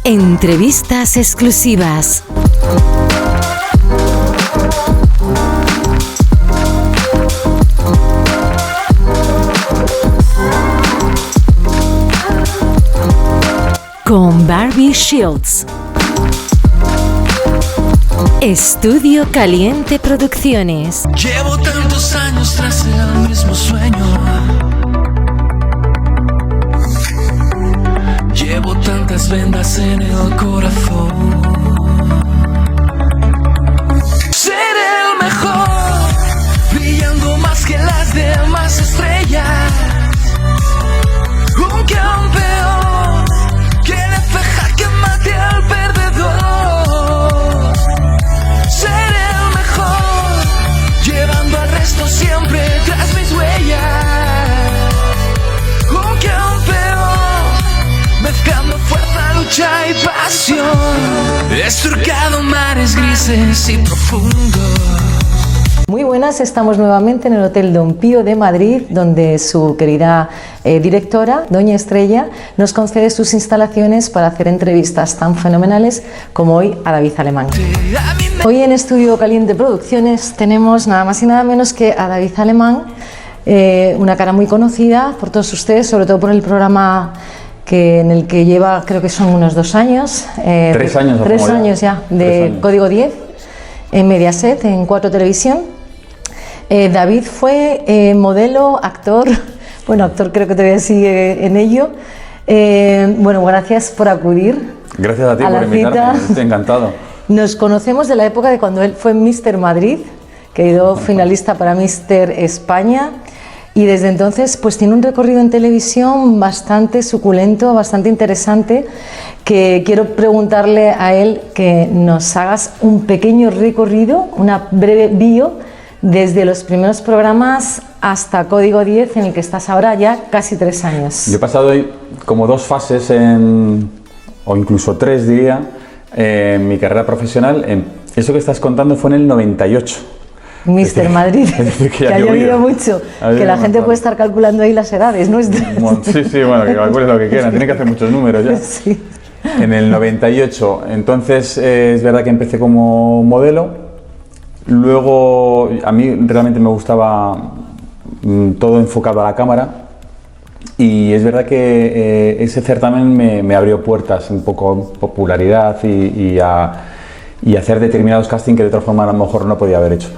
Entrevistas exclusivas. Con Barbie Shields. Estudio Caliente Producciones. Llevo tantos años tras el mismo sueño. Llevo tantas vendas en el corazón. Seré el mejor, brillando más que las demás estrellas. Un campeón que deja que mate al perdedor. Seré el mejor, llevando al resto siempre tras mis huellas. Un campeón, mezclando fuerza, lucha y pasión. He surcado mares grises y profundos. Muy buenas, estamos nuevamente en el Hotel Don Pío de Madrid, donde su querida directora, Doña Estrella, nos concede sus instalaciones para hacer entrevistas tan fenomenales como hoy a David Alemán. Hoy en Estudio Caliente Producciones tenemos nada más y nada menos que a David Alemán, una cara muy conocida por todos ustedes, sobre todo por el programa en el que lleva, creo que son unos 2 años. 3 años. 3 años ya, de Código 10, en Mediaset, en 4 Televisión. David fue modelo, actor, bueno, actor creo que todavía sigue en ello. Bueno, gracias por acudir. Gracias a ti por invitarme, estoy encantado. Nos conocemos de la época de cuando él fue Mister Madrid, que quedó finalista para Mister España, y desde entonces pues tiene un recorrido en televisión bastante suculento, bastante interesante, que quiero preguntarle a él que nos hagas un pequeño recorrido, una breve bio, desde los primeros programas hasta Código 10, en el que estás ahora ya casi 3 años. Yo he pasado como 2 fases, o incluso 3 diría, en mi carrera profesional. Eso que estás contando fue en el 98. Mister Madrid, que ha llovido mucho, que la gente puede estar calculando ahí las edades, ¿no? Sí, bueno, que calcules lo que quieran, tienen que hacer muchos números ya. Sí. En el 98, entonces es verdad que empecé como modelo. Luego, a mí realmente me gustaba todo enfocado a la cámara, y es verdad que ese certamen me abrió puertas, un poco popularidad y hacer determinados castings que de otra forma a lo mejor no podía haber hecho.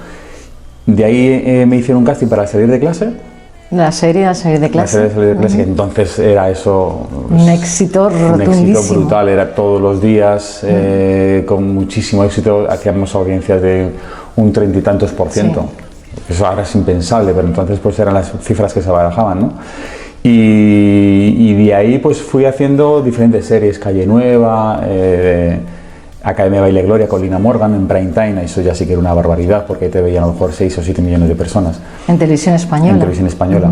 De ahí me hicieron un casting para salir de clase. La serie Salir de clase. La serie Salir de clase, que entonces era eso. Pues, un éxito rotundísimo. Un éxito brutal, era todos los días, con muchísimo éxito, hacíamos audiencias de un 30 y tantos %. Sí. Eso ahora es impensable, pero entonces pues eran las cifras que se barajaban, ¿no? Y de ahí pues fui haciendo diferentes series, Calle Nueva, Academia Baile Gloria con Lina Morgan en prime time. Eso ya sí que era una barbaridad, porque ahí te veían a lo mejor 6 o 7 millones de personas. En televisión española. En televisión española.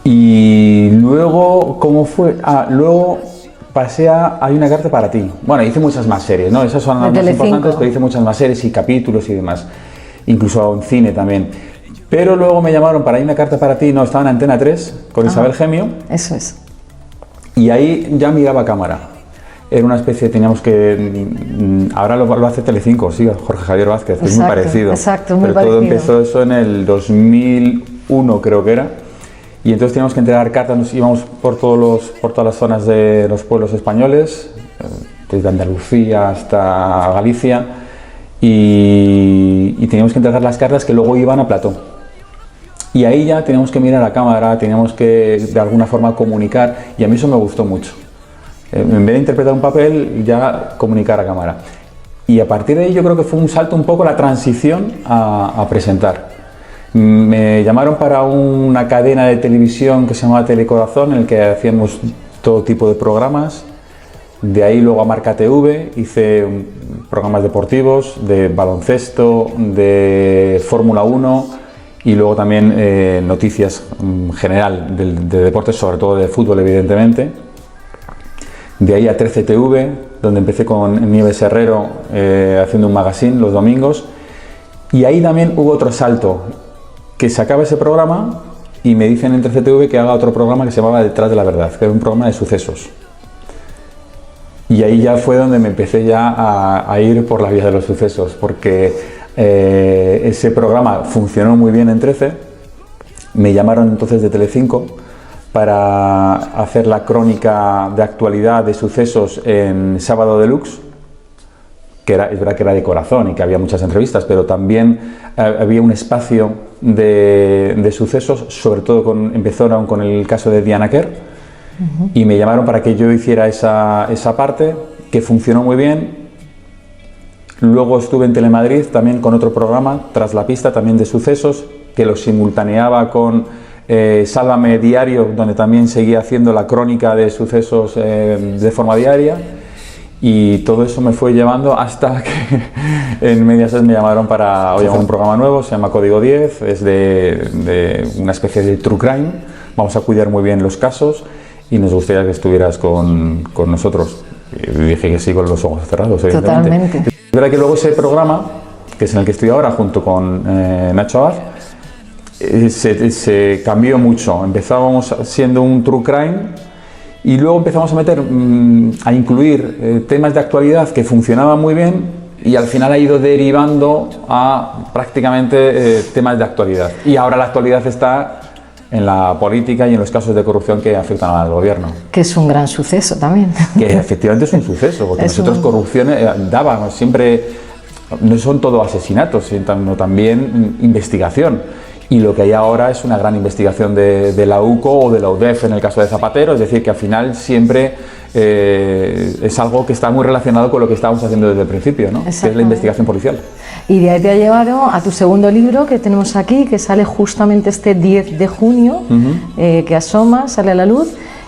Y luego, ¿cómo fue? Luego pasé a Hay una carta para ti. Bueno, hice muchas más series, ¿no? Esas son las más importantes, pero hice muchas más series y capítulos y demás. Incluso en cine también. Pero luego me llamaron para Hay una carta para ti, no, estaba en Antena 3 con Isabel Gemio. Eso es. Y ahí ya miraba cámara. Era una especie, teníamos que... Ahora lo hace Telecinco, sí, Jorge Javier Vázquez, exacto, es muy parecido. Exacto, muy pero parecido. Todo empezó eso en el 2001, creo que era. Y entonces teníamos que entregar cartas, nos íbamos por todas las zonas de los pueblos españoles, desde Andalucía hasta Galicia, y teníamos que entregar las cartas que luego iban a plató. Y ahí ya teníamos que mirar a cámara, teníamos que de alguna forma comunicar, y a mí eso me gustó mucho. En vez de interpretar un papel, ya comunicar a cámara. Y a partir de ahí yo creo que fue un salto un poco la transición a presentar. Me llamaron para una cadena de televisión que se llamaba Telecorazón, en el que hacíamos todo tipo de programas. De ahí luego a Marca TV, hice programas deportivos, de baloncesto, de Fórmula 1 y luego también noticias en general de deportes, sobre todo de fútbol evidentemente. De ahí a 13 TV, donde empecé con Nieves Herrero haciendo un magazine los domingos. Y ahí también hubo otro salto, que se acaba ese programa y me dicen en 13 TV que haga otro programa que se llamaba Detrás de la Verdad, que era un programa de sucesos. Y ahí ya fue donde me empecé ya a ir por la vía de los sucesos, porque ese programa funcionó muy bien en 13. Me llamaron entonces de Telecinco para hacer la crónica de actualidad de sucesos en Sábado Deluxe, que es verdad que era de corazón y que había muchas entrevistas, pero también había un espacio de sucesos, sobre todo empezaron con el caso de Diana Kerr, y me llamaron para que yo hiciera esa parte, que funcionó muy bien. Luego estuve en Telemadrid también con otro programa, Tras la pista, también de sucesos, que lo simultaneaba con Sálvame Diario, donde también seguía haciendo la crónica de sucesos de forma diaria. Y todo eso me fue llevando hasta que en Mediaset me llamaron para un programa nuevo, se llama Código 10, es de una especie de true crime. Vamos a cuidar muy bien los casos y nos gustaría que estuvieras con nosotros. Y dije que sí con los ojos cerrados, evidentemente. Totalmente. Es verdad que luego ese programa, que es en el que estoy ahora junto con Nacho Abad, se cambió mucho. Empezábamos siendo un true crime y luego empezamos a incluir temas de actualidad que funcionaban muy bien, y al final ha ido derivando a prácticamente temas de actualidad. Y ahora la actualidad está en la política y en los casos de corrupción que afectan al gobierno. Que es un gran suceso también. Que efectivamente es un suceso, porque nosotros corrupción dábamos siempre, no son todo asesinatos, sino también investigación. Y lo que hay ahora es una gran investigación de la UCO o de la UDEF en el caso de Zapatero, es decir, que al final siempre es algo que está muy relacionado con lo que estábamos haciendo desde el principio, ¿no? Que es la investigación policial. Y de ahí te ha llevado a tu segundo libro que tenemos aquí, que sale justamente este 10 de junio, que asoma, sale a la luz,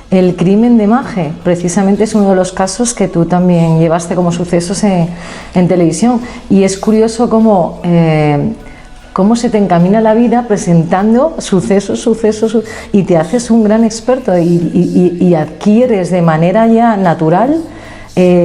El crimen de Maje. Precisamente es uno de los casos que tú también llevaste como sucesos en televisión. Y es curioso cómo se te encamina la vida presentando sucesos, y te haces un gran experto y adquieres de manera ya natural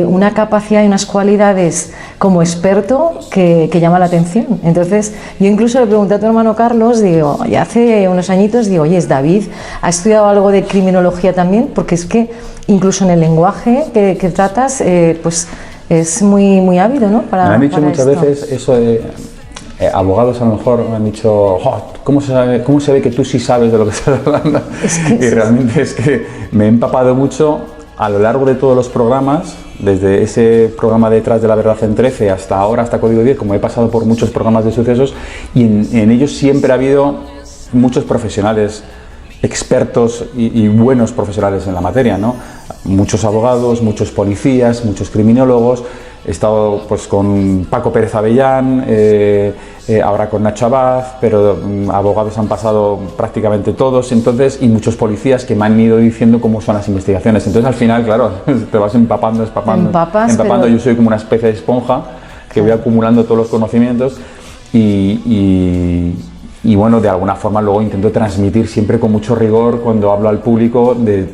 una capacidad y unas cualidades como experto que llama la atención. Entonces, yo incluso le pregunté a tu hermano Carlos, digo, ya hace unos añitos, digo, oye, David, ¿ha estudiado algo de criminología también? Porque es que incluso en el lenguaje que tratas, pues es muy ávido, ¿no? Me han dicho muchas veces eso de... abogados a lo mejor me han dicho, ¿cómo se ve que tú sí sabes de lo que estás hablando? Y realmente es que me he empapado mucho a lo largo de todos los programas, desde ese programa Detrás de la Verdad en 13 hasta ahora, hasta Código 10, como he pasado por muchos programas de sucesos, y en ellos siempre ha habido muchos profesionales, expertos y buenos profesionales en la materia, ¿no? Muchos abogados, muchos policías, muchos criminólogos. He estado pues con Paco Pérez Avellán, ahora con Nacho Abad, pero abogados han pasado prácticamente todos, entonces, y muchos policías que me han ido diciendo cómo son las investigaciones. Entonces al final, claro, te vas empapando. Pero... Yo soy como una especie de esponja que voy acumulando todos los conocimientos y bueno, de alguna forma luego intento transmitir siempre con mucho rigor cuando hablo al público de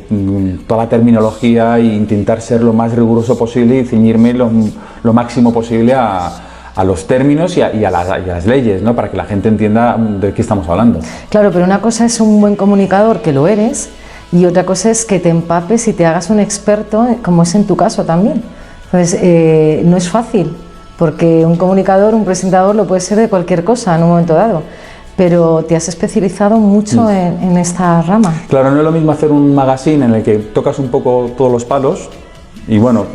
toda la terminología e intentar ser lo más riguroso posible y ceñirme lo máximo posible a los términos y a las leyes, ¿no? Para que la gente entienda de qué estamos hablando. Claro, pero una cosa es un buen comunicador, que lo eres, y otra cosa es que te empapes y te hagas un experto, como es en tu caso también. Entonces, no es fácil, porque un comunicador, un presentador lo puede ser de cualquier cosa en un momento dado. Pero te has especializado mucho en esta rama. Claro, no es lo mismo hacer un magazine en el que tocas un poco todos los palos y bueno,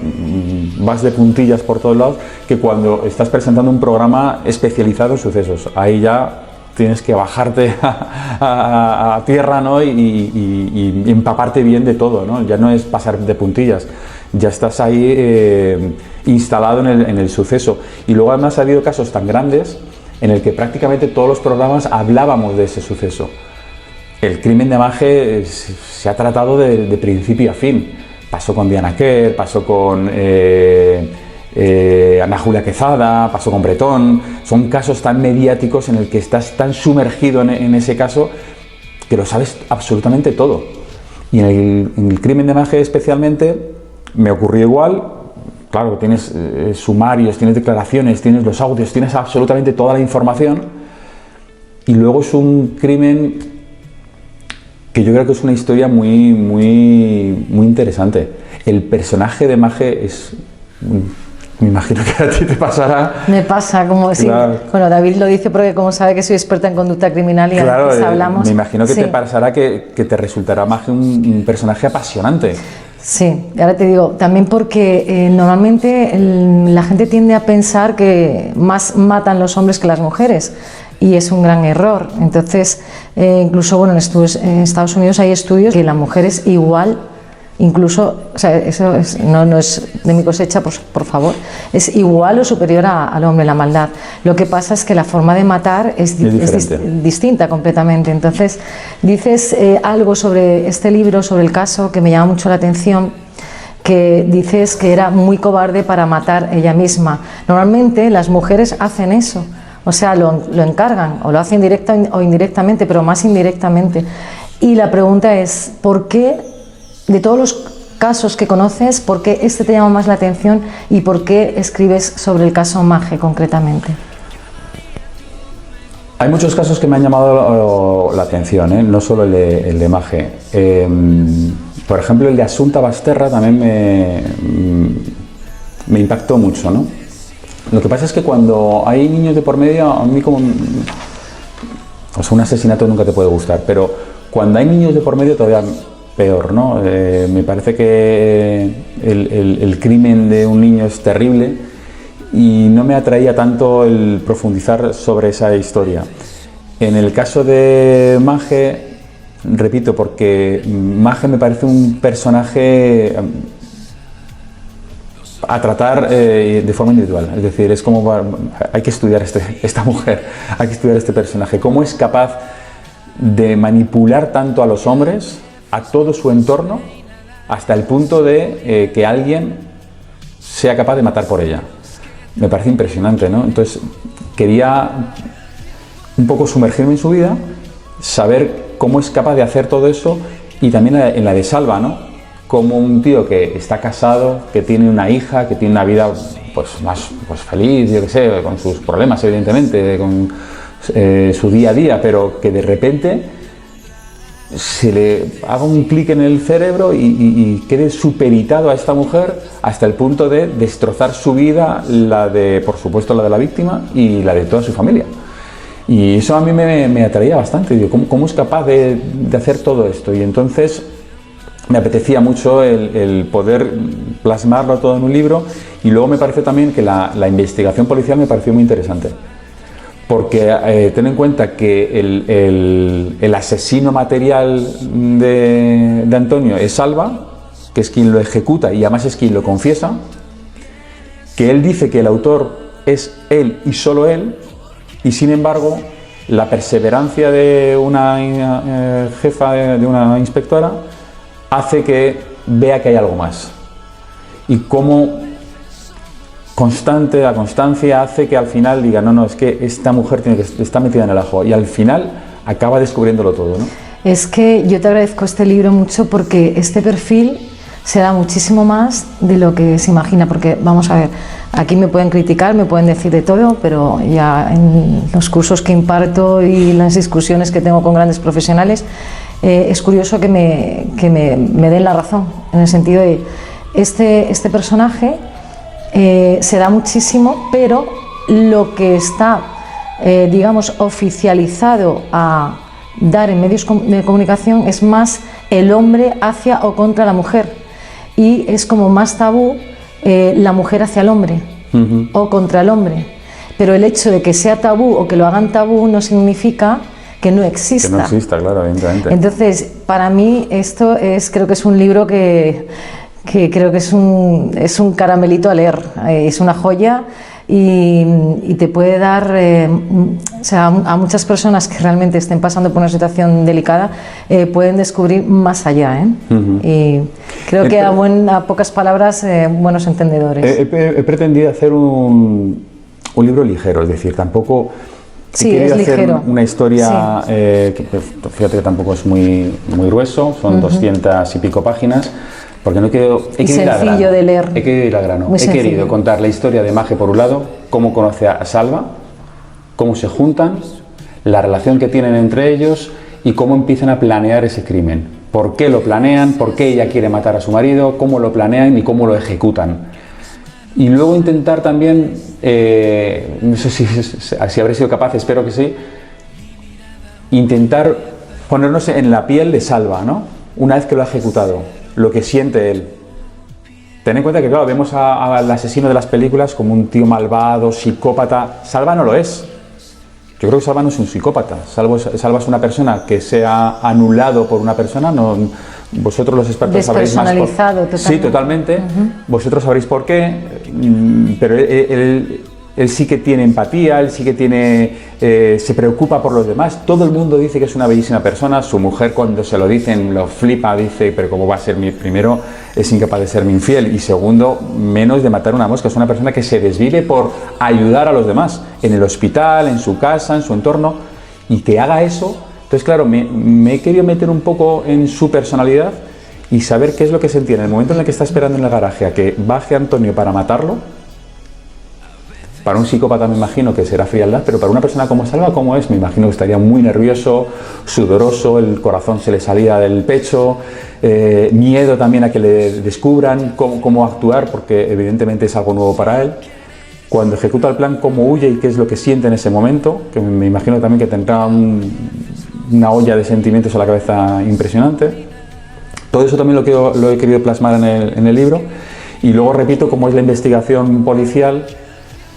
vas de puntillas por todos lados, que cuando estás presentando un programa especializado en sucesos. Ahí ya tienes que bajarte a tierra, ¿no? y empaparte bien de todo, ¿no? Ya no es pasar de puntillas, ya estás ahí instalado en el suceso. Y luego además ha habido casos tan grandes en el que prácticamente todos los programas hablábamos de ese suceso. El crimen de Maje se ha tratado de principio a fin. Pasó con Diana Kerr, pasó con Ana Julia Quezada, pasó con Bretón. Son casos tan mediáticos en el que estás tan sumergido en ese caso que lo sabes absolutamente todo. Y en el crimen de Maje especialmente me ocurrió igual. Claro, tienes sumarios, tienes declaraciones, tienes los audios, tienes absolutamente toda la información, y luego es un crimen que yo creo que es una historia muy interesante. El personaje de Maje es... Me imagino que a ti te pasará. Me pasa, como si... Claro. Bueno, David lo dice porque como sabe que soy experta en conducta criminal y Claro, antes hablamos... me imagino que sí. te pasará que te resultará Maje un personaje apasionante. Sí, y ahora te digo, también porque normalmente la gente tiende a pensar que más matan los hombres que las mujeres y es un gran error. Entonces, incluso bueno, en Estados Unidos hay estudios que la mujer es igual, incluso, o sea, eso no es de mi cosecha, pues, por favor, es igual o superior al hombre la maldad. Lo que pasa es que la forma de matar es distinta completamente. Entonces, dices algo sobre este libro, sobre el caso, que me llama mucho la atención, que dices que era muy cobarde para matar ella misma. Normalmente las mujeres hacen eso, o sea, lo encargan, o lo hacen directa o indirectamente, pero más indirectamente. Y la pregunta es, ¿por qué? De todos los casos que conoces, ¿por qué este te llama más la atención y por qué escribes sobre el caso Maje concretamente? Hay muchos casos que me han llamado la atención, no solo el de Maje. Por ejemplo, el de Asunta Basterra también me impactó mucho, ¿no? Lo que pasa es que cuando hay niños de por medio, a mí como... O sea, un asesinato nunca te puede gustar, pero cuando hay niños de por medio todavía... peor, ¿no? Me parece que el crimen de un niño es terrible y no me atraía tanto el profundizar sobre esa historia. En el caso de Maje, repito, porque Maje me parece un personaje a tratar de forma individual, es decir, es como hay que estudiar esta mujer, hay que estudiar este personaje, cómo es capaz de manipular tanto a los hombres, a todo su entorno, hasta el punto de que alguien sea capaz de matar por ella. Me parece impresionante, ¿no? Entonces quería un poco sumergirme en su vida, saber cómo es capaz de hacer todo eso, y también en la de Salva, ¿no? Como un tío que está casado, que tiene una hija, que tiene una vida pues más feliz, yo qué sé, con sus problemas evidentemente, con su día a día, pero que de repente se le haga un clic en el cerebro y quede supeditado a esta mujer hasta el punto de destrozar su vida, por supuesto la de la víctima y la de toda su familia. Y eso a mí me atraía bastante. Digo, ¿cómo es capaz de hacer todo esto? Y entonces me apetecía mucho el poder plasmarlo todo en un libro, y luego me pareció también que la investigación policial me pareció muy interesante. Porque ten en cuenta que el asesino material de Antonio es Salva, que es quien lo ejecuta y además es quien lo confiesa, que él dice que el autor es él y solo él, y sin embargo la perseverancia de una jefa, de una inspectora, hace que vea que hay algo más. Y cómo la constancia hace que al final diga, no, es que esta mujer está metida en el ajo, y al final acaba descubriéndolo todo, ¿no? Es que yo te agradezco este libro mucho porque este perfil se da muchísimo más de lo que se imagina, porque vamos a ver, aquí me pueden criticar, me pueden decir de todo, pero ya en los cursos que imparto y las discusiones que tengo con grandes profesionales, es curioso que me den la razón, en el sentido de este personaje se da muchísimo, pero lo que está, digamos, oficializado a dar en medios de comunicación es más el hombre hacia o contra la mujer, y es como más tabú la mujer hacia el hombre o contra el hombre, pero el hecho de que sea tabú o que lo hagan tabú no significa que no exista. Que no exista, claro, evidentemente. Entonces, para mí esto creo que es un libro que creo que es un caramelito a leer, es una joya, y te puede dar, o sea, a muchas personas que realmente estén pasando por una situación delicada, pueden descubrir más allá, y creo que a pocas palabras, buenos entendedores. He pretendido hacer un libro ligero, es decir, tampoco... Sí, he querido es hacer ligero. una historia, Sí. fíjate que tampoco es muy grueso, son 200 y pico páginas, porque no quiero... Y sencillo de leer. He querido ir al grano. Muy He sencillo. querido contar la historia de Maje por un lado, cómo conoce a Salva, cómo se juntan, la relación que tienen entre ellos y cómo empiezan a planear ese crimen. ¿Por qué lo planean? ¿Por qué ella quiere matar a su marido? ¿Cómo lo planean y cómo lo ejecutan? Y luego intentar también, no sé si habré sido capaz, espero que sí, intentar ponernos en la piel de Salva, ¿no? Una vez que lo ha ejecutado, lo que siente él. Ten en cuenta que, claro, vemos al asesino de las películas como un tío malvado, psicópata. Salva no lo es. Yo creo que Salva no es un psicópata. Salva es una persona que se ha anulado por una persona. No, vosotros los expertos sabréis más. Despersonalizado, totalmente. Sí, totalmente. Vosotros sabréis por qué. Pero él sí que tiene empatía, él sí que se preocupa por los demás. Todo el mundo dice que es una bellísima persona. Su mujer, cuando se lo dicen, lo flipa, dice, pero ¿cómo va a ser primero, es incapaz de serme infiel, y segundo, menos de matar una mosca? Es una persona que se desvive por ayudar a los demás, en el hospital, en su casa, en su entorno, y que haga eso. Entonces, claro, me he querido meter un poco en su personalidad y saber qué es lo que sentía en el momento en el que está esperando en el garaje a que baje Antonio para matarlo. Para un psicópata me imagino que será frialdad, pero para una persona como Salva, ¿cómo es? Me imagino que estaría muy nervioso, sudoroso, el corazón se le salía del pecho, miedo también a que le descubran cómo actuar, porque evidentemente es algo nuevo para él. Cuando ejecuta el plan, cómo huye y qué es lo que siente en ese momento, que me imagino también que tendrá una olla de sentimientos a la cabeza impresionante. Todo eso también lo he querido plasmar en el libro. Y luego repito cómo es la investigación policial.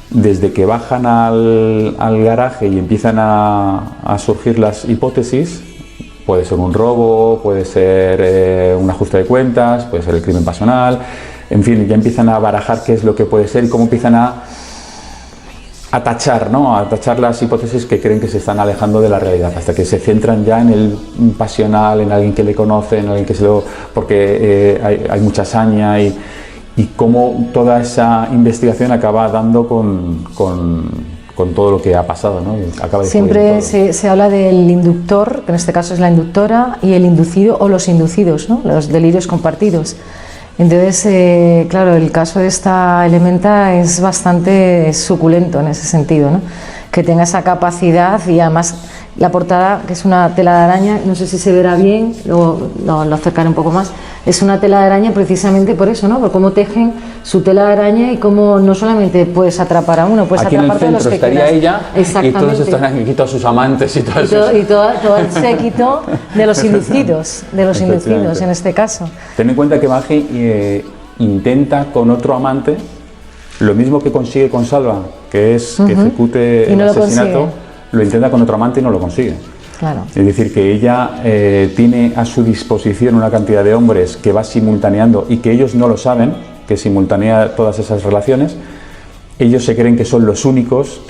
Desde que bajan al garaje y empiezan a surgir las hipótesis, puede ser un robo, puede ser un ajuste de cuentas, puede ser el crimen pasional, en fin, ya empiezan a barajar qué es lo que puede ser y cómo empiezan a tachar, ¿no? A tachar las hipótesis que creen que se están alejando de la realidad, hasta que se centran ya en el pasional, en alguien que le conoce, en alguien que porque hay mucha saña y cómo toda esa investigación acaba dando con todo lo que ha pasado, ¿no? Siempre se habla del inductor, que en este caso es la inductora, y el inducido o los inducidos, ¿no? Los delirios compartidos. Entonces, claro, el caso de esta Elementa es bastante suculento en ese sentido, ¿no? Que tenga esa capacidad, y además la portada, que es una tela de araña, no sé si se verá bien, luego lo acercaré un poco más, es una tela de araña precisamente por eso, ¿no? Por cómo tejen su tela de araña y cómo no solamente puedes atrapar a uno, puedes aquí atrapar a los que estaría quieras. Ella y todos estos aquí, todos sus amantes y todo eso. Y todo el séquito de los inducidos, en este caso. Ten en cuenta que Maggi intenta con otro amante lo mismo que consigue con Salva, que es que ejecute el asesinato, lo intenta con otro amante y no lo consigue. Claro. Es decir, que ella tiene a su disposición una cantidad de hombres que va simultaneando y que ellos no lo saben, que simultanea todas esas relaciones. Ellos se creen que son los únicos,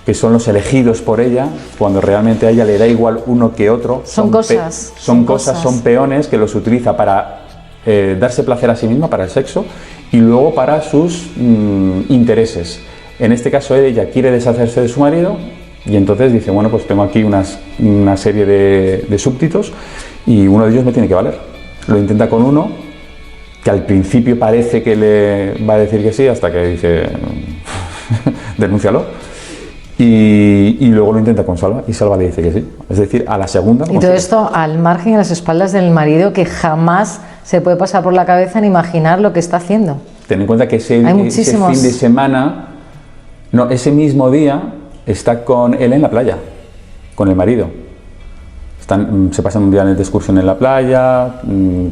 que son los elegidos por ella, cuando realmente a ella le da igual uno que otro. Son cosas. Son peones que los utiliza para darse placer a sí misma, para el sexo, y luego para sus intereses. En este caso ella quiere deshacerse de su marido y entonces dice, bueno, pues tengo aquí una serie de súbditos y uno de ellos me tiene que valer. Lo intenta con uno, que al principio parece que le va a decir que sí, hasta que dice, denúncialo. Y luego lo intenta con Salva y Salva le dice que sí. Es decir, a la segunda... Y todo esto al margen, a las espaldas del marido, que jamás se puede pasar por la cabeza ni imaginar lo que está haciendo. Ten en cuenta que ese fin de semana, no, ese mismo día, está con él en la playa, con el marido. Se pasan un día de excursión en la playa,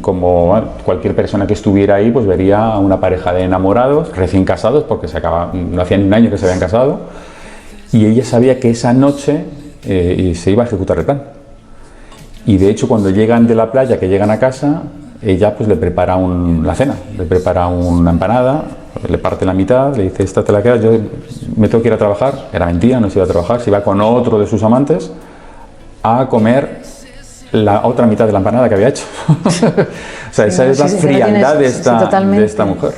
como cualquier persona que estuviera ahí, pues vería a una pareja de enamorados, recién casados, porque no hacía ni un año que se habían casado, y ella sabía que esa noche se iba a ejecutar el plan. Y de hecho, cuando llegan de la playa, que llegan a casa, ella pues le prepara la cena, le prepara una empanada, le parte la mitad, le dice, esta te la quedas, yo me tengo que ir a trabajar. Era mentira, no se iba a trabajar, se iba con otro de sus amantes a comer la otra mitad de la empanada que había hecho. O sea, esa es la frialdad de esta mujer.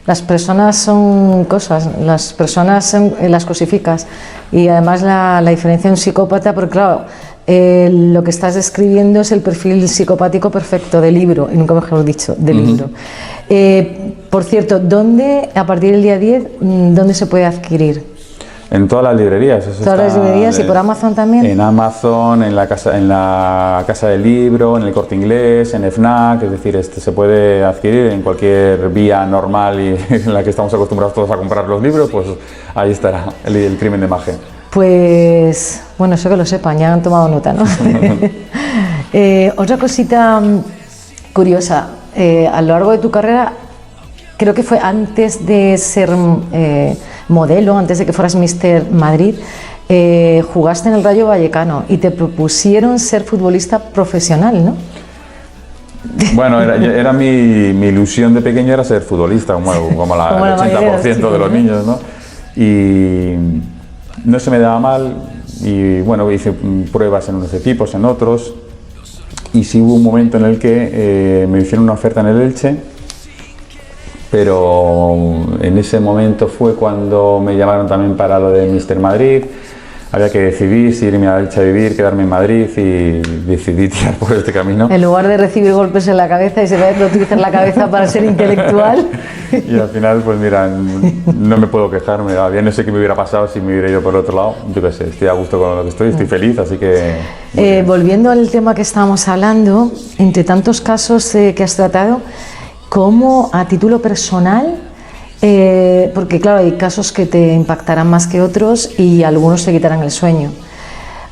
Las personas son cosas, las personas las cosificas, y además la diferencia de un psicópata, porque claro, lo que estás describiendo es el perfil psicopático perfecto del libro, y nunca mejor dicho, del libro. Por cierto, ¿dónde, a partir del día 10, dónde se puede adquirir? En todas las librerías. Eso Todas las librerías y por Amazon también. En Amazon, en la casa del libro, en el Corte Inglés, en FNAC, es decir, se puede adquirir en cualquier vía normal y en la que estamos acostumbrados todos a comprar los libros, pues ahí estará el crimen de Maje. Pues, bueno, eso que lo sepan, ya han tomado nota, ¿no? Otra cosita curiosa, a lo largo de tu carrera, creo que fue antes de ser modelo, antes de que fueras Mister Madrid, jugaste en el Rayo Vallecano y te propusieron ser futbolista profesional, ¿no? Bueno, era mi ilusión de pequeño era ser futbolista, como el 80% de los niños, ¿no? Y no se me daba mal y bueno, hice pruebas en unos equipos, en otros, y sí hubo un momento en el que me hicieron una oferta en el Elche, pero en ese momento fue cuando me llamaron también para lo de Mister Madrid. Había que decidir si irme a Elche a vivir, quedarme en Madrid, y decidí tirar por este camino. En lugar de recibir golpes en la cabeza y se ve que utilizar la cabeza para ser intelectual. Y al final, pues mira, no me puedo quejar, me va bien, no sé qué me hubiera pasado si me hubiera ido por otro lado. Yo qué sé, estoy a gusto con lo que estoy feliz, así que... volviendo al tema que estábamos hablando, entre tantos casos que has tratado, ¿cómo a título personal? Porque claro, hay casos que te impactarán más que otros y algunos te quitarán el sueño.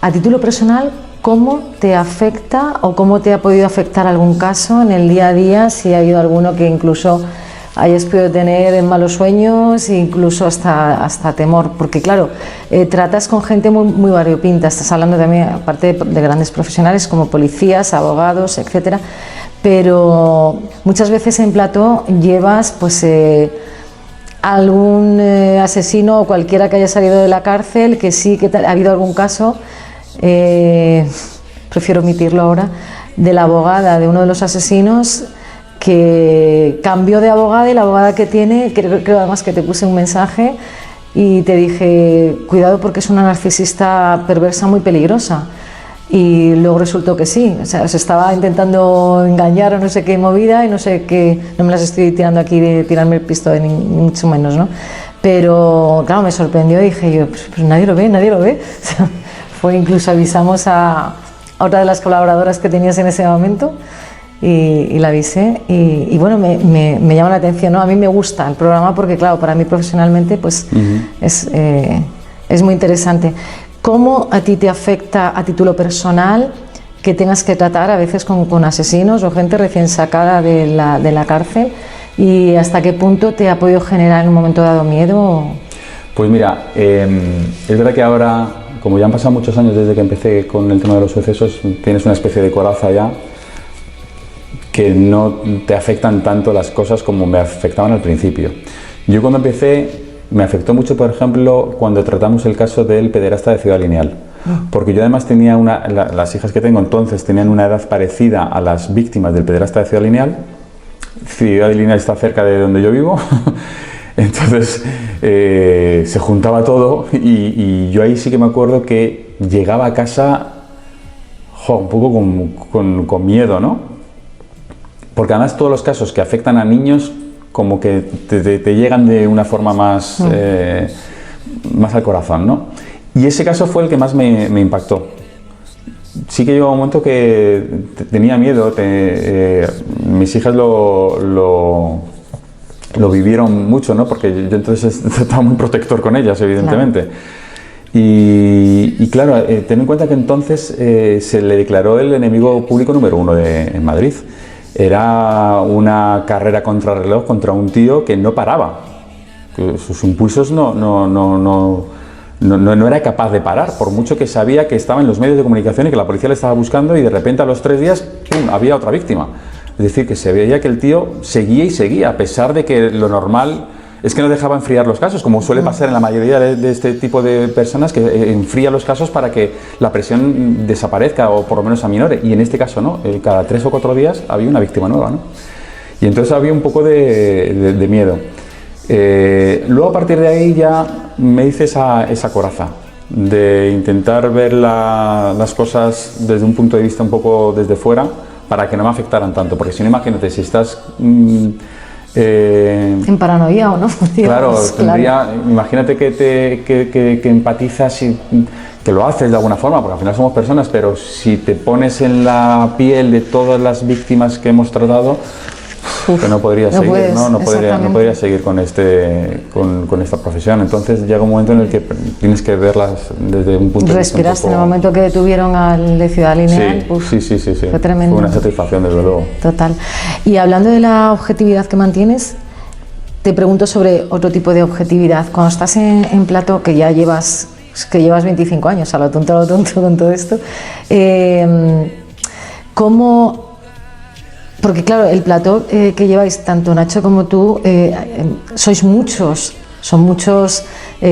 A título personal, ¿cómo te afecta o cómo te ha podido afectar algún caso en el día a día? Si ha habido alguno que incluso hayas podido tener malos sueños e incluso hasta temor, porque claro, tratas con gente muy variopinta, estás hablando también, aparte de grandes profesionales como policías, abogados, etcétera, pero muchas veces en plató llevas pues algún asesino o cualquiera que haya salido de la cárcel, que sí que ha habido algún caso, prefiero omitirlo ahora, de la abogada de uno de los asesinos que cambió de abogada, y la abogada que tiene, creo además que te puse un mensaje y te dije, cuidado porque es una narcisista perversa muy peligrosa. Y luego resultó que sí, o sea, se estaba intentando engañar o no sé qué movida y no sé qué, no me las estoy tirando aquí de tirarme el pistola ni mucho menos, ¿no? Pero claro, me sorprendió y dije yo, pues nadie lo ve, nadie lo ve. O sea, fue incluso avisamos a otra de las colaboradoras que tenías en ese momento y la avisé y bueno, me llama la atención, ¿no? A mí me gusta el programa porque claro, para mí profesionalmente pues es muy interesante. ¿Cómo a ti te afecta a título personal que tengas que tratar a veces con asesinos o gente recién sacada de la cárcel? ¿Y hasta qué punto te ha podido generar en un momento dado miedo? Pues mira, es verdad que ahora, como ya han pasado muchos años desde que empecé con el tema de los sucesos, tienes una especie de coraza ya, que no te afectan tanto las cosas como me afectaban al principio. Yo cuando empecé me afectó mucho, por ejemplo, cuando tratamos el caso del pederasta de Ciudad Lineal, porque yo además tenía las hijas que tengo entonces tenían una edad parecida a las víctimas del pederasta de Ciudad Lineal. Ciudad Lineal está cerca de donde yo vivo, entonces se juntaba todo y yo ahí sí que me acuerdo que llegaba a casa un poco con miedo, ¿no? Porque además todos los casos que afectan a niños como que te llegan de una forma más al corazón, ¿no? Y ese caso fue el que más me impactó. Sí que llegó un momento que tenía miedo, mis hijas lo vivieron mucho, ¿no? Porque yo entonces estaba muy protector con ellas, evidentemente. Claro. Y claro, ten en cuenta que entonces se le declaró el enemigo público número 1 en Madrid. Era una carrera contrarreloj contra un tío que no paraba, que sus impulsos no era capaz de parar, por mucho que sabía que estaba en los medios de comunicación y que la policía le estaba buscando, y de repente a los 3 días ¡pum!, había otra víctima. Es decir, que se veía que el tío seguía y seguía, a pesar de que lo normal es que no dejaba enfriar los casos, como suele pasar en la mayoría de este tipo de personas, que enfría los casos para que la presión desaparezca o por lo menos aminore, y en este caso no, cada 3 o 4 días había una víctima nueva, ¿no? Y entonces había un poco de miedo. Luego a partir de ahí ya me hice esa coraza de intentar ver las cosas desde un punto de vista un poco desde fuera, para que no me afectaran tanto, porque si no, imagínate, si estás En paranoia o no. Claro, imagínate que empatizas y que lo haces de alguna forma, porque al final somos personas, pero si te pones en la piel de todas las víctimas que hemos tratado, que no podría seguir, no podría seguir con esta profesión. Entonces llega un momento en el que tienes que verlas desde un punto de vista. Respiraste en el momento que detuvieron al de Ciudad Lineal. Sí. Fue tremendo. Fue una satisfacción, desde luego. Total. Y hablando de la objetividad que mantienes, te pregunto sobre otro tipo de objetividad. Cuando estás en plató, que ya llevas 25 años, a lo tonto con todo esto, ¿cómo...? Porque claro, el plató que lleváis, tanto Nacho como tú, sois muchos, son muchos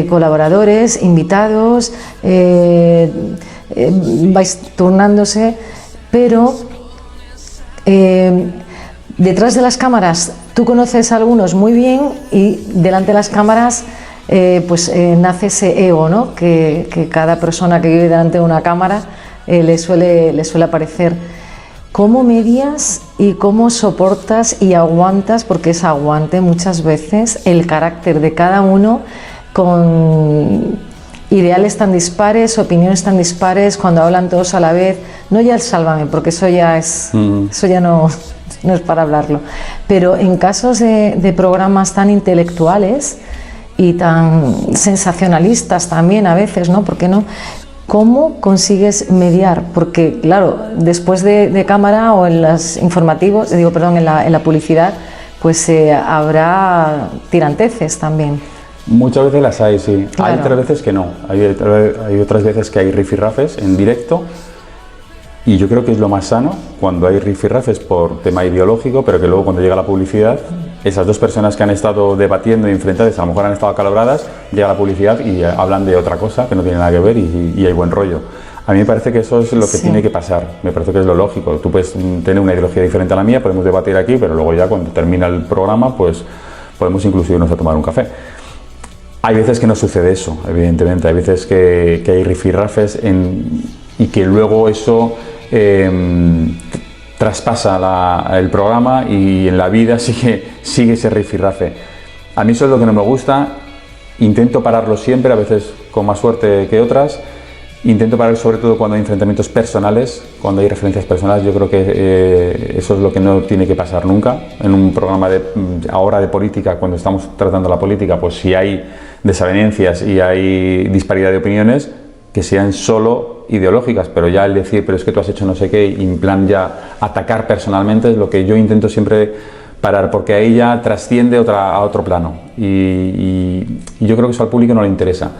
colaboradores, invitados, vais turnándose, pero detrás de las cámaras tú conoces a algunos muy bien y delante de las cámaras nace ese ego, ¿no? que cada persona que vive delante de una cámara le suele aparecer. ¿Cómo medias y cómo soportas y aguantas, porque es aguante muchas veces, el carácter de cada uno con ideales tan dispares, opiniones tan dispares, cuando hablan todos a la vez? No ya el sálvame, porque eso ya no es para hablarlo, pero en casos de programas tan intelectuales y tan sensacionalistas también a veces, ¿no? ¿Por qué no? ¿Cómo consigues mediar? Porque, claro, después de cámara o en los informativos, en la publicidad, pues habrá tiranteces también. Muchas veces las hay, sí. Claro. Hay otras veces que no. Hay otras veces que hay rifirrafes en directo, y yo creo que es lo más sano cuando hay rifirrafes por tema ideológico, pero que luego cuando llega la publicidad, esas dos personas que han estado debatiendo y enfrentadas, a lo mejor han estado acaloradas, llega la publicidad y hablan de otra cosa que no tiene nada que ver, y hay buen rollo. A mí me parece que eso es lo que tiene que pasar, me parece que es lo lógico. Tú puedes tener una ideología diferente a la mía, podemos debatir aquí, pero luego ya cuando termina el programa, pues podemos incluso irnos a tomar un café. Hay veces que no sucede eso, evidentemente, hay veces que hay rifirrafes y que luego eso traspasa el programa, y en la vida sigue ese rifirrafe. A mí eso es lo que no me gusta. Intento pararlo siempre, a veces con más suerte que otras. Intento parar sobre todo cuando hay enfrentamientos personales, cuando hay referencias personales. Yo creo que eso es lo que no tiene que pasar nunca. En un programa ahora de política, cuando estamos tratando la política, pues si hay desavenencias y hay disparidad de opiniones, que sean solo ideológicas, pero ya el decir, pero es que tú has hecho no sé qué, y en plan ya atacar personalmente, es lo que yo intento siempre parar, porque ahí ya trasciende a otro plano, y yo creo que eso al público no le interesa.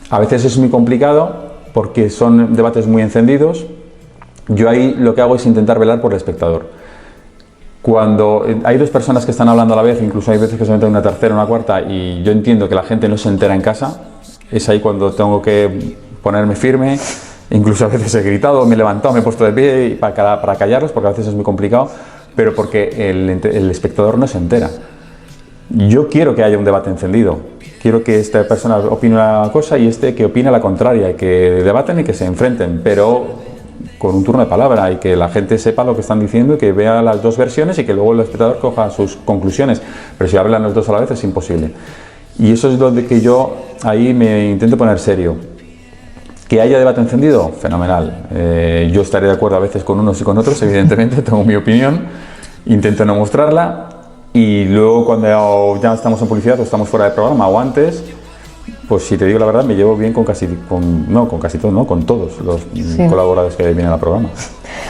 A veces es muy complicado porque son debates muy encendidos. Yo ahí lo que hago es intentar velar por el espectador. Cuando hay dos personas que están hablando a la vez, incluso hay veces que se meten una tercera, una cuarta, y yo entiendo que la gente no se entera en casa, es ahí cuando tengo que ponerme firme. Incluso a veces he gritado, me he levantado, me he puesto de pie para callarlos, porque a veces es muy complicado, pero porque el espectador no se entera. Yo quiero que haya un debate encendido, quiero que esta persona opine una cosa y que opine la contraria, y que debaten y que se enfrenten, pero con un turno de palabra, y que la gente sepa lo que están diciendo y que vea las dos versiones, y que luego el espectador coja sus conclusiones. Pero si hablan los dos a la vez es imposible. Y eso es donde que yo ahí me intento poner serio. ¿Que haya debate encendido? Fenomenal. Yo estaré de acuerdo a veces con unos y con otros, evidentemente, tengo mi opinión, intento no mostrarla, y luego cuando ya estamos en publicidad o estamos fuera de programa o antes, pues si te digo la verdad, me llevo bien con todos los colaboradores que vienen al programa.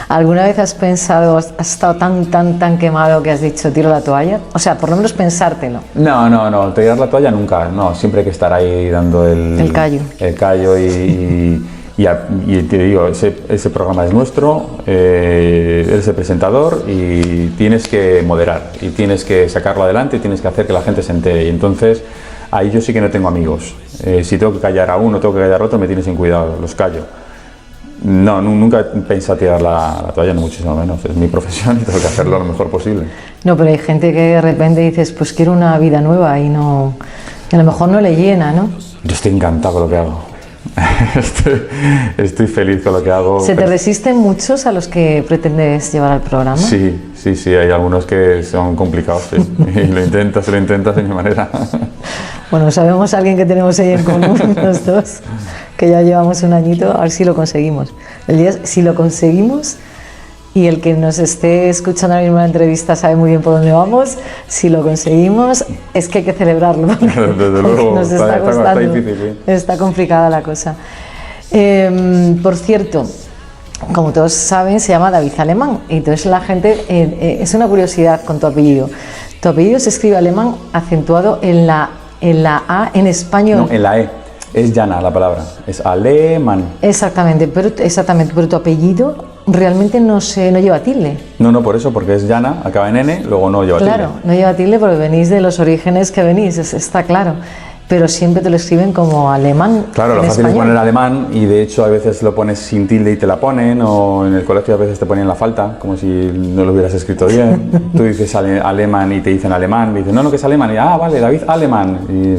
¿Alguna vez has pensado, has estado tan quemado que has dicho tiro la toalla? O sea, por lo menos pensártelo. No, tirar la toalla nunca, no, siempre hay que estar ahí dando el callo. Y te digo, ese programa es nuestro, eres el presentador y tienes que moderar, y tienes que sacarlo adelante, y tienes que hacer que la gente se entere, y entonces ahí yo sí que no tengo amigos. Si tengo que callar a uno, tengo que callar a otro, me tienes sin cuidado, los callo. No, nunca pensé tirar la toalla, no, muchísimo menos. Es mi profesión y tengo que hacerlo lo mejor posible. No, pero hay gente que de repente dices, pues quiero una vida nueva, y a lo mejor no le llena, ¿no? Yo estoy encantado con lo que hago. Estoy feliz con lo que hago. ¿Se te resisten muchos a los que pretendes llevar al programa? Sí, sí, hay algunos que son complicados, sí. Y lo intentas de mi manera. Bueno, sabemos a alguien que tenemos ahí en común, los dos, que ya llevamos un añito, a ver si lo conseguimos. El día, si lo conseguimos, y el que nos esté escuchando ahora mismo en la entrevista sabe muy bien por dónde vamos, si lo conseguimos, es que hay que celebrarlo. Desde luego, nos está costando, está difícil, sí. Está complicada la cosa. Por cierto, como todos saben, se llama David Alemán, y entonces la gente, es una curiosidad con tu apellido. Tu apellido se escribe alemán acentuado en la A en español. No, en la E. Es llana la palabra, es alemán. Exactamente, pero tu apellido realmente no lleva tilde. No, por eso, porque es llana, acaba en N, luego no lleva tilde. Claro, no lleva tilde porque venís de los orígenes que venís, está claro. Pero siempre te lo escriben como alemán. Claro, lo fácil es poner alemán, y de hecho a veces lo pones sin tilde y te la ponen, o en el colegio a veces te ponen la falta, como si no lo hubieras escrito bien. Tú dices alemán y te dicen alemán, y dices, no, que es alemán, y vale, David Alemán. Y,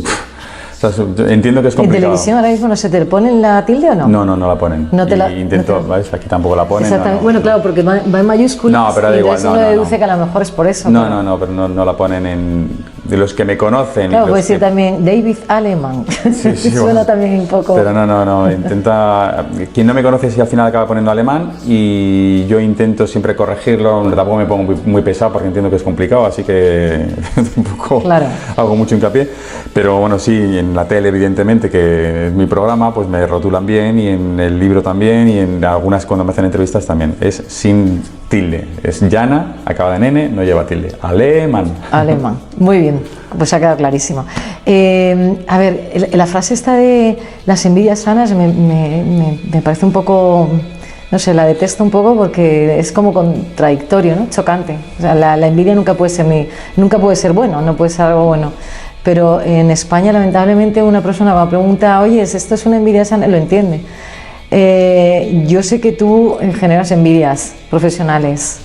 o sea, entiendo que es complicado. ¿En televisión ahora mismo no se te ponen la tilde o no? No la ponen. Intento, ¿ves? Aquí tampoco la ponen. Exactamente. No. Bueno, claro, porque va en mayúsculas. No, pero da igual. Uno deduce que a lo mejor es por eso. No, pero no la ponen en... De los que me conocen. Claro, puede decir también David Alemán. Sí, Suena bueno, también un poco... Pero no, intenta... Quien no me conoce si al final acaba poniendo alemán, y yo intento siempre corregirlo, tampoco me pongo muy pesado porque entiendo que es complicado, así que tampoco hago mucho hincapié. Pero bueno, sí, en la tele evidentemente, que es mi programa, pues me rotulan bien, y en el libro también, y en algunas cuando me hacen entrevistas también. Es sin tilde, es llana, acaba en N, no lleva tilde. Alemán. Alemán, muy bien, pues ha quedado clarísimo. A ver, la frase esta de las envidias sanas me parece un poco, no sé, la detesto un poco porque es como contradictorio, ¿no? Chocante. O sea, la envidia nunca puede ser bueno, no puede ser algo bueno. Pero en España, lamentablemente, una persona va a preguntar, oye, ¿esto es una envidia sana? Lo entiende. Yo sé que tú generas envidias profesionales.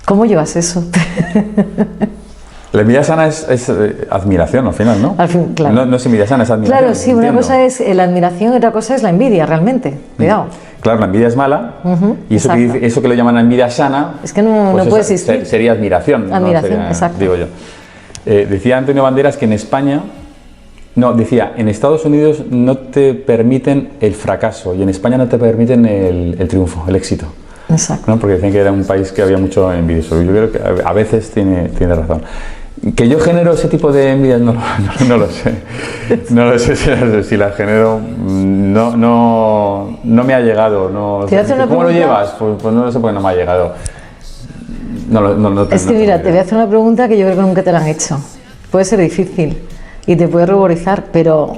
¿Cómo llevas eso? La envidia sana es admiración al final, ¿no? Al fin, claro. No es envidia sana, es admiración. Claro, sí, una cosa es la admiración y otra cosa es la envidia, realmente. Cuidado. Claro, la envidia es mala, y eso que lo llaman envidia sana, es que no puede existir. Sería admiración. Admiración, ¿no? Sería, exacto. Digo yo. Decía Antonio Banderas que en España, en Estados Unidos no te permiten el fracaso, y en España no te permiten el triunfo, el éxito. Exacto. ¿No? Porque decían que era un país que había mucho envidioso. Yo creo que a veces tiene razón. Que yo genero ese tipo de envidias, no lo sé. No lo sé si la genero. No me ha llegado. ¿Cómo lo llevas? Pues no lo sé porque no me ha llegado. Es que mira, te voy a hacer una pregunta que yo creo que nunca te la han hecho. Puede ser difícil y te puede ruborizar, pero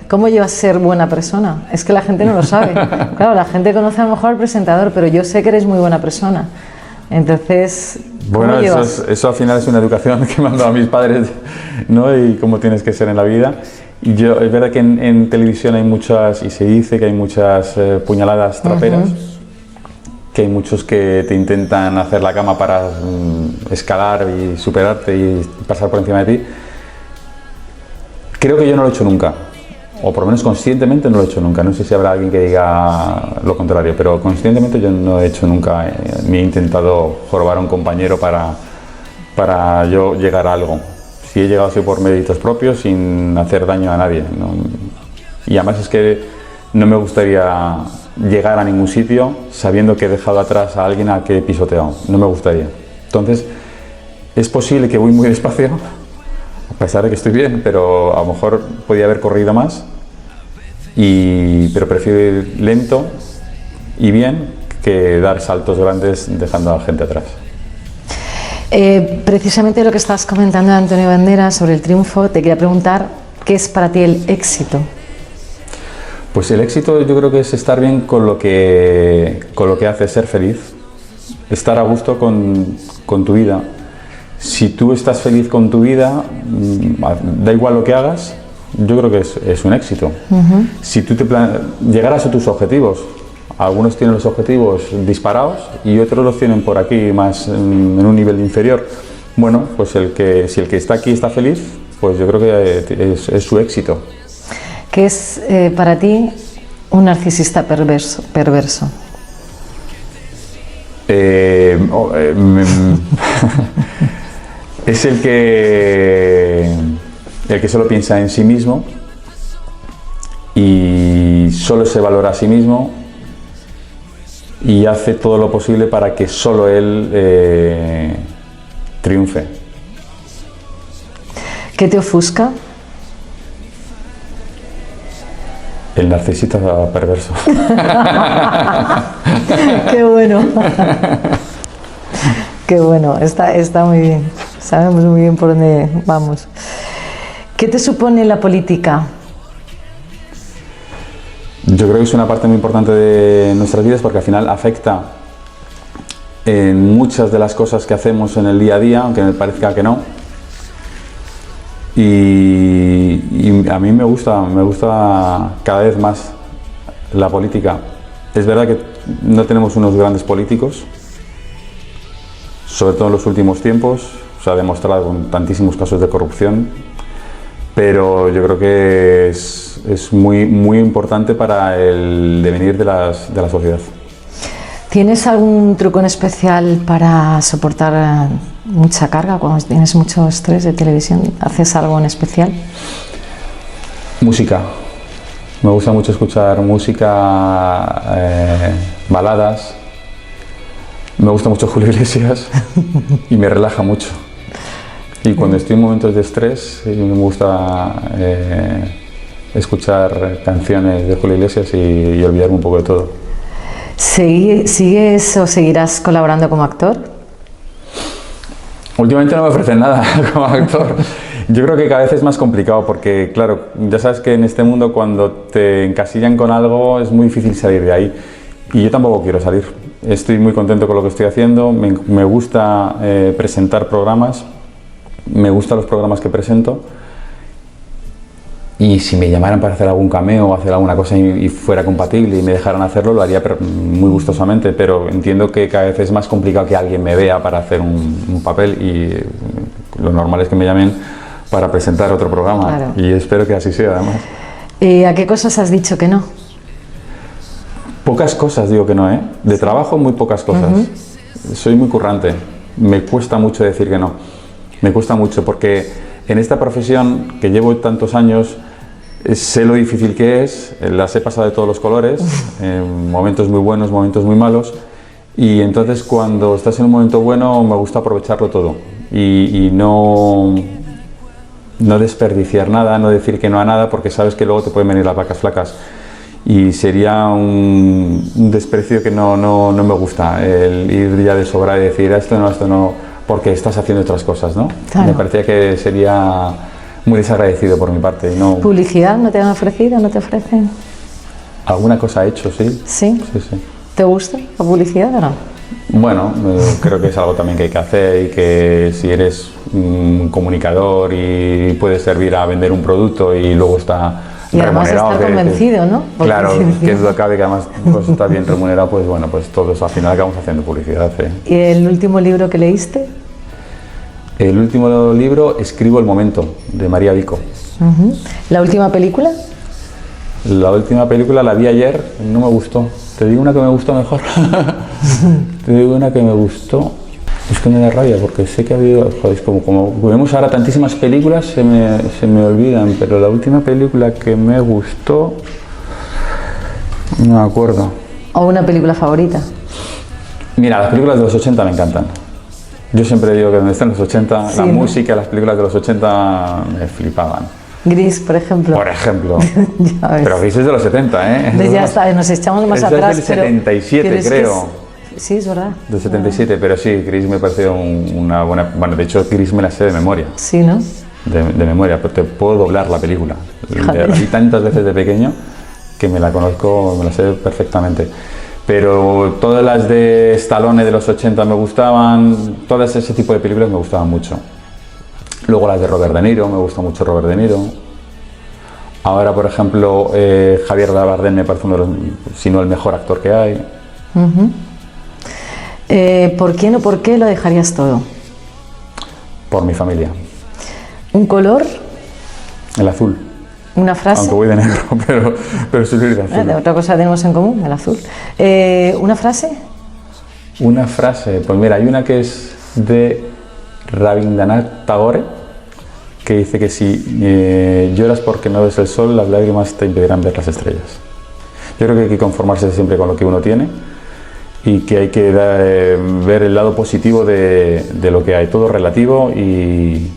¿cómo llevas a ser buena persona? Es que la gente no lo sabe. Claro, la gente conoce a lo mejor al presentador, pero yo sé que eres muy buena persona. Entonces, bueno, eso al final es una educación que me han dado mis padres, ¿no? Y cómo tienes que ser en la vida. Y es verdad que en televisión hay muchas, y se dice que hay muchas puñaladas traperas. Que hay muchos que te intentan hacer la cama para escalar y superarte y pasar por encima de ti. Creo que yo no lo he hecho nunca, o por lo menos conscientemente no lo he hecho nunca. No sé si habrá alguien que diga lo contrario, pero conscientemente yo no he hecho nunca, ni he intentado jorobar a un compañero para yo llegar a algo. Si he llegado así por méritos propios, sin hacer daño a nadie, ¿no? Y además es que no me gustaría llegar a ningún sitio sabiendo que he dejado atrás a alguien al que he pisoteado. No me gustaría. Entonces, es posible que voy muy despacio, a pesar de que estoy bien, pero a lo mejor podía haber corrido más, pero prefiero ir lento y bien que dar saltos grandes dejando a la gente atrás. Precisamente lo que estabas comentando, Antonio Banderas, sobre el triunfo, te quería preguntar, ¿qué es para ti el éxito? Pues el éxito yo creo que es estar bien con lo que haces, ser feliz, estar a gusto con tu vida. Si tú estás feliz con tu vida, da igual lo que hagas, yo creo que es un éxito. Si tú llegaras a tus objetivos, algunos tienen los objetivos disparados y otros los tienen por aquí más en un nivel inferior. Bueno, pues si el que está aquí está feliz, pues yo creo que es su éxito. ¿Qué es para ti un narcisista perverso? Es el que solo piensa en sí mismo y solo se valora a sí mismo y hace todo lo posible para que solo él triunfe. ¿Qué te ofusca? El narcisista perverso. Qué bueno. Qué bueno, está muy bien. Sabemos muy bien por dónde vamos. ¿Qué te supone la política? Yo creo que es una parte muy importante de nuestras vidas porque al final afecta en muchas de las cosas que hacemos en el día a día, aunque me parezca que no. Y a mí me gusta cada vez más la política. Es verdad que no tenemos unos grandes políticos, sobre todo en los últimos tiempos, se ha demostrado con tantísimos casos de corrupción, pero yo creo que es muy, muy importante para el devenir de la sociedad. ¿Tienes algún truco en especial para soportar mucha carga cuando tienes mucho estrés de televisión? ¿Haces algo en especial? Música. Me gusta mucho escuchar música, baladas. Me gusta mucho Julio Iglesias y me relaja mucho. Y cuando estoy en momentos de estrés, me gusta escuchar canciones de Julio Iglesias y olvidarme un poco de todo. ¿Sigues o seguirás colaborando como actor? Últimamente no me ofrecen nada como actor. Yo creo que cada vez es más complicado porque, claro, ya sabes que en este mundo cuando te encasillan con algo es muy difícil salir de ahí. Y yo tampoco quiero salir. Estoy muy contento con lo que estoy haciendo. Me gusta presentar programas. Me gustan los programas que presento. Y si me llamaran para hacer algún cameo o hacer alguna cosa y fuera compatible y me dejaran hacerlo, lo haría muy gustosamente, pero entiendo que cada vez es más complicado que alguien me vea para hacer un papel y lo normal es que me llamen para presentar otro programa. Claro. Y espero que así sea además. ¿A qué cosas has dicho que no? Pocas cosas digo que no, ¿eh? De trabajo muy pocas cosas. Soy muy currante, me cuesta mucho decir que no. Me cuesta mucho porque en esta profesión que llevo tantos años sé lo difícil que es, las he pasado de todos los colores, momentos muy buenos, momentos muy malos, y entonces cuando estás en un momento bueno me gusta aprovecharlo todo y no desperdiciar nada, no decir que no a nada porque sabes que luego te pueden venir las vacas flacas y sería un desprecio que no me gusta, el ir ya de sobra y decir esto no, porque estás haciendo otras cosas, ¿no? Claro. Me parecía que sería muy desagradecido por mi parte. No... ¿Publicidad no te han ofrecido? ¿No te ofrecen? Alguna cosa he hecho, sí. ¿Sí? Sí. ¿Te gusta la publicidad o no? Bueno, creo que es algo también que hay que hacer y que si eres un comunicador y puedes servir a vender un producto y luego está y además remunerado, estar convencido, ¿no? Porque claro, que duda cabe que además pues, está bien remunerado, pues bueno, pues todos al final acabamos haciendo publicidad. ¿Y el último libro que leíste? El último libro, Escribo el momento, de María Vico. ¿La última película? La última película la vi ayer, no me gustó. Te digo una que me gustó mejor. Te digo una que me gustó. Es que me da rabia porque sé que ha habido, joder, como vemos ahora tantísimas películas se me olvidan, pero la última película que me gustó no me acuerdo. ¿O una película favorita? Mira, las películas de los 80 me encantan. Yo siempre digo que donde están los 80, sí, la música, las películas de los 80 me flipaban. Gris, por ejemplo. Por ejemplo. Pero Gris es de los 70, ¿eh? Ya está, nos echamos más atrás. Es del 77, creo. Sí, es verdad. Del 77, pero sí, Gris me pareció una buena... Bueno, de hecho, Gris me la sé de memoria. Sí, ¿no? De memoria, pero te puedo doblar la película. La vi tantas veces de pequeño que me la conozco, me la sé perfectamente. Pero todas las de Stallone de los 80 me gustaban, todas ese tipo de películas me gustaban mucho. Luego las de Robert De Niro, me gusta mucho Robert De Niro. Ahora, por ejemplo, Javier Bardem me parece uno de los, si no el mejor actor que hay. ¿Por quién o por qué lo dejarías todo? Por mi familia. ¿Un color? El azul. ¿Una frase? Aunque voy de negro, pero soy de azul. Otra cosa tenemos en común, el azul. ¿Una frase? Una frase, pues mira, hay una que es de Rabindranath Tagore, que dice que si lloras porque no ves el sol, las lágrimas te impedirán ver las estrellas. Yo creo que hay que conformarse siempre con lo que uno tiene y que hay que ver el lado positivo de lo que hay, todo relativo, y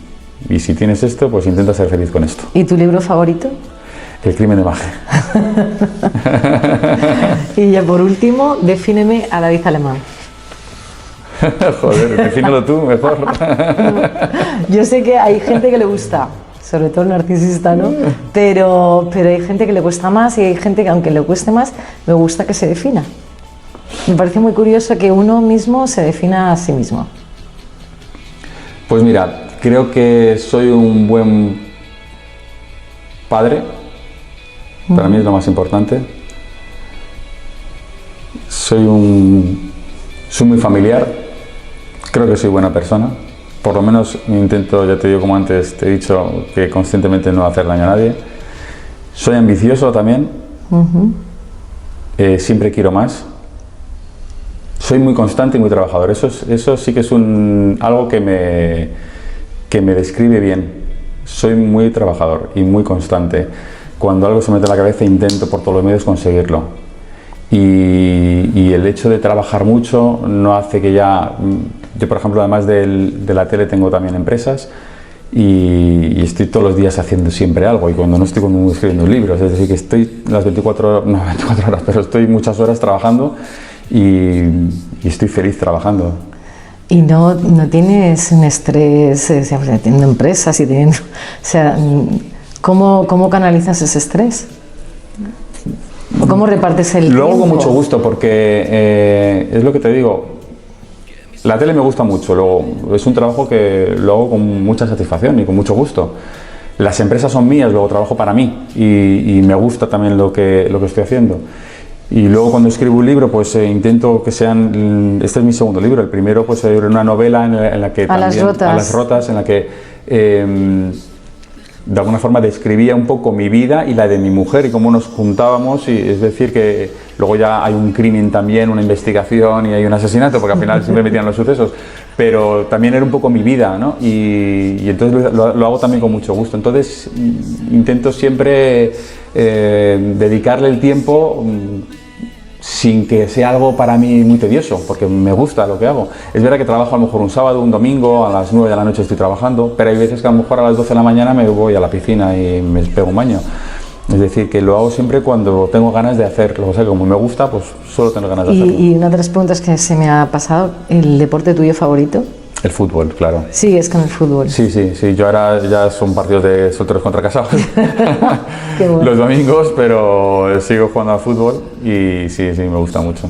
si tienes esto, pues intenta ser feliz con esto. ¿Y tu libro favorito? El crimen de Magge. Y ya por último, defíneme a David Alemán. Joder, defínelo tú mejor. Yo sé que hay gente que le gusta, sobre todo el narcisista, ¿no? Pero hay gente que le cuesta más, y hay gente que, aunque le cueste más, me gusta que se defina. Me parece muy curioso que uno mismo se defina a sí mismo. Pues mira, creo que soy un buen padre. Para mí es lo más importante. Soy muy familiar. Creo que soy buena persona. Por lo menos intento, ya te digo, como antes te he dicho, que conscientemente no hacer daño a nadie. Soy ambicioso también. Siempre quiero más. Soy muy constante y muy trabajador. Eso sí que es algo que me describe bien. Soy muy trabajador y muy constante. Cuando algo se mete en la cabeza, intento por todos los medios conseguirlo. Y el hecho de trabajar mucho no hace que ya... Yo, por ejemplo, además de la tele, tengo también empresas, y estoy todos los días haciendo siempre algo, y cuando no estoy escribiendo libros, es decir, que estoy las 24 horas, pero estoy muchas horas trabajando, y estoy feliz trabajando. ¿Y no tienes un estrés teniendo empresas y teniendo... O sea, ¿cómo canalizas ese estrés? ¿O cómo repartes el tiempo? Lo hago con mucho gusto, porque es lo que te digo, la tele me gusta mucho, luego es un trabajo que lo hago con mucha satisfacción y con mucho gusto. Las empresas son mías, luego trabajo para mí, y me gusta también lo que estoy haciendo. Y luego cuando escribo un libro, pues intento que sean... Este es mi segundo libro. El primero, pues era una novela en la que A las rotas, en la que de alguna forma describía un poco mi vida y la de mi mujer y cómo nos juntábamos, y es decir que luego ya hay un crimen también, una investigación y hay un asesinato, porque al final siempre metían los sucesos, pero también era un poco mi vida, ¿no? Y entonces lo hago también con mucho gusto. Entonces intento siempre dedicarle el tiempo sin que sea algo para mí muy tedioso, porque me gusta lo que hago. Es verdad que trabajo a lo mejor un sábado, un domingo, a las 9 de la noche estoy trabajando, pero hay veces que a lo mejor a las 12 de la mañana me voy a la piscina y me pego un baño. Es decir, que lo hago siempre cuando tengo ganas de hacerlo. O sea, como me gusta, pues solo tengo ganas de hacerlo. Y una de las preguntas que se me ha pasado, ¿el deporte tuyo favorito? El fútbol, claro. Sigues con el fútbol. Sí. Yo ahora ya son partidos de solteros contra casados. Qué bueno. Los domingos, pero sigo jugando al fútbol y sí, me gusta mucho.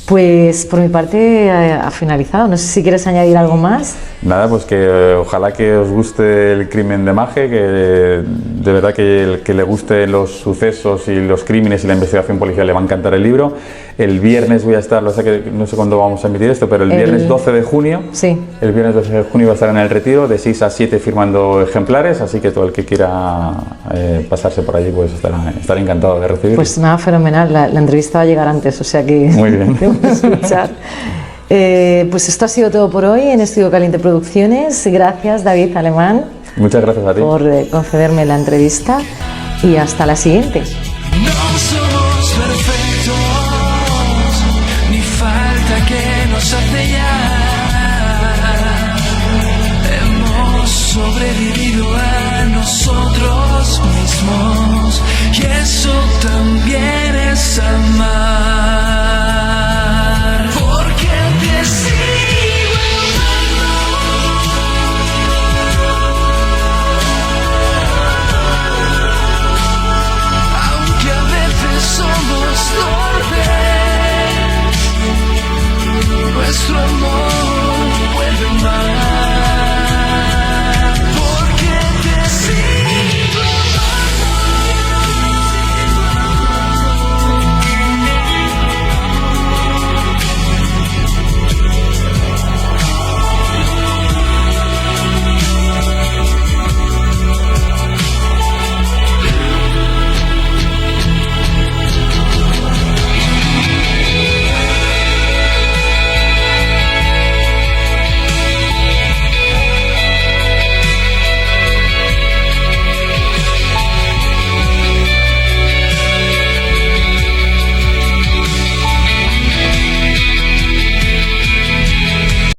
Pues por mi parte ha finalizado. No sé si quieres añadir algo más. Nada, pues que ojalá que os guste el crimen de Magge, que de verdad que el que le guste los sucesos y los crímenes y la investigación policial le va a encantar el libro. El viernes voy a estar, no sé cuándo vamos a emitir esto, pero el viernes 12 de junio. Sí. El viernes 12 de junio va a estar en el Retiro de 6 a 7 firmando ejemplares, así que todo el que quiera pasarse por allí pues estará encantado de recibirlo. Pues nada, fenomenal. La entrevista va a llegar antes, o sea que... Muy bien. Escuchar. Pues esto ha sido todo por hoy en Estudio Caliente Producciones. Gracias, David Alemán. Muchas gracias a ti por concederme la entrevista, y hasta la siguiente. No